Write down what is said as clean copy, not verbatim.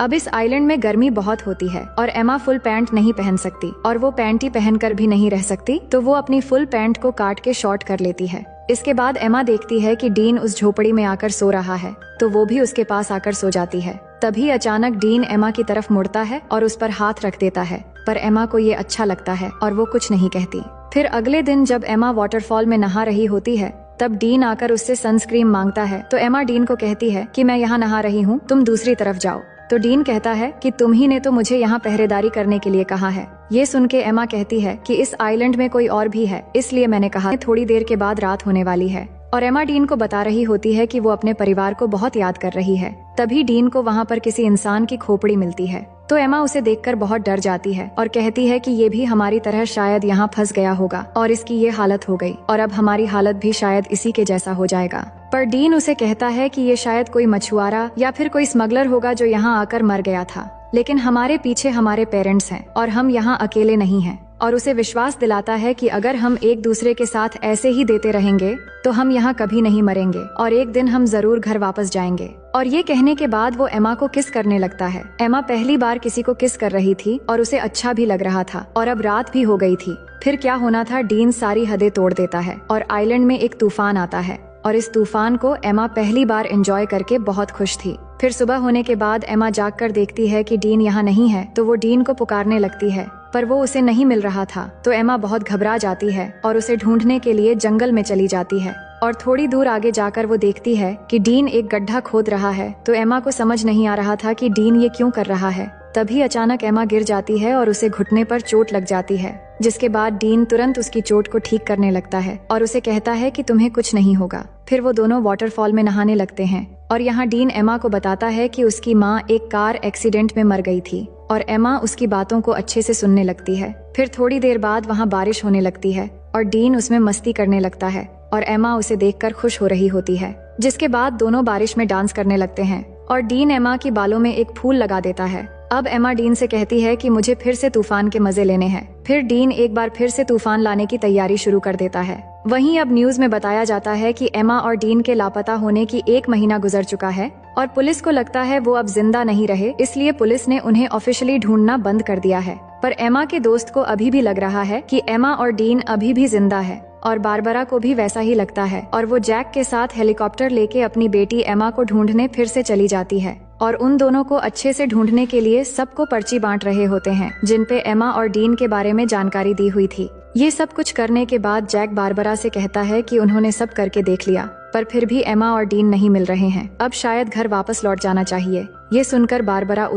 अब इस आइलैंड में गर्मी बहुत होती है और एमा फुल पैंट नहीं पहन सकती और वो पैंटी पहनकर भी नहीं रह सकती, तो वो अपनी फुल पैंट को काट के शॉर्ट कर लेती है। इसके बाद एमा देखती है कि डीन उस झोपड़ी में आकर सो रहा है, तो वो भी उसके पास आकर सो जाती है। तभी अचानक डीन एमा की तरफ मुड़ता है और उस पर हाथ रख देता है, पर एमा को ये अच्छा लगता है और वो कुछ नहीं कहती। फिर अगले दिन जब एमा वाटरफॉल में नहा रही होती है, तब डीन आकर उससे सनस्क्रीन मांगता है, तो एमा डीन को कहती है कि मैं यहाँ नहा रही हूँ, तुम दूसरी तरफ जाओ। तो डीन कहता है कि तुम ही ने तो मुझे यहाँ पहरेदारी करने के लिए कहा है। ये सुन के एमा कहती है कि इस आइलैंड में कोई और भी है, इसलिए मैंने कहा। थोड़ी देर के बाद रात होने वाली है और एमा डीन को बता रही होती है कि वो अपने परिवार को बहुत याद कर रही है। तभी डीन को वहाँ पर किसी इंसान की खोपड़ी मिलती है, तो एमा उसे देखकर बहुत डर जाती है और कहती है कि ये भी हमारी तरह शायद यहाँ फंस गया होगा और इसकी ये हालत हो गई और अब हमारी हालत भी शायद इसी के जैसा हो जाएगा। पर डीन उसे कहता है कि ये शायद कोई मछुआरा या फिर कोई स्मगलर होगा जो यहाँ आकर मर गया था, लेकिन हमारे पीछे हमारे पेरेंट्स हैं और हम यहाँ अकेले नहीं हैं। और उसे विश्वास दिलाता है कि अगर हम एक दूसरे के साथ ऐसे ही देते रहेंगे तो हम यहाँ कभी नहीं मरेंगे और एक दिन हम जरूर घर वापस जाएंगे। और ये कहने के बाद वो एमा को किस करने लगता है। एमा पहली बार किसी को किस कर रही थी और उसे अच्छा भी लग रहा था और अब रात भी हो गई थी। फिर क्या होना था, डीन सारी हदें तोड़ देता है और आइलैंड में एक तूफान आता है और इस तूफान को एमा पहली बार एंजॉय करके बहुत खुश थी। फिर सुबह होने के बाद एमा जागकर देखती है कि डीन यहाँ नहीं है, तो वो डीन को पुकारने लगती है, पर वो उसे नहीं मिल रहा था। तो एमा बहुत घबरा जाती है और उसे ढूंढने के लिए जंगल में चली जाती है और थोड़ी दूर आगे जाकर वो देखती है कि डीन एक गड्ढा खोद रहा है। तो एमा को समझ नहीं आ रहा था कि डीन ये क्यों कर रहा है। तभी अचानक एमा गिर जाती है और उसे घुटने पर चोट लग जाती है, जिसके बाद डीन तुरंत उसकी चोट को ठीक करने लगता है और उसे कहता है कि तुम्हें कुछ नहीं होगा। फिर वो दोनों वाटरफॉल में नहाने लगते हैं और यहाँ डीन एमा को बताता है कि उसकी माँ एक कार एक्सीडेंट में मर गई थी और एमा उसकी बातों को अच्छे से सुनने लगती है। फिर थोड़ी देर बाद वहाँ बारिश होने लगती है और डीन उसमें मस्ती करने लगता है और एमा उसे देखकर खुश हो रही होती है, जिसके बाद दोनों बारिश में डांस करने लगते हैं और डीन एमा की बालों में एक फूल लगा देता है। अब एमा डीन से कहती है कि मुझे फिर से तूफान के मजे लेने हैं। फिर डीन एक बार फिर से तूफान लाने की तैयारी शुरू कर देता है। वहीं अब न्यूज में बताया जाता है कि एमा और डीन के लापता होने की 1 महीना गुजर चुका है और पुलिस को लगता है वो अब जिंदा नहीं रहे, इसलिए पुलिस ने उन्हें ऑफिशियली ढूंढना बंद कर दिया है। पर एमा के दोस्त को अभी भी लग रहा है कि एमा और डीन अभी भी जिंदा है और बारबरा को भी वैसा ही लगता है और वो जैक के साथ हेलीकॉप्टर लेके अपनी बेटी एमा को ढूंढने फिर से चली जाती है और उन दोनों को अच्छे से ढूंढने के लिए सबको पर्ची बांट रहे होते हैं, जिन पे एमा और डीन के बारे में जानकारी दी हुई थी। ये सब कुछ करने के बाद जैक बारबरा से कहता है कि उन्होंने सब करके देख लिया, पर फिर भी एमा और डीन नहीं मिल रहे हैं। अब शायद घर वापस लौट जाना चाहिए। ये सुनकर बारबरा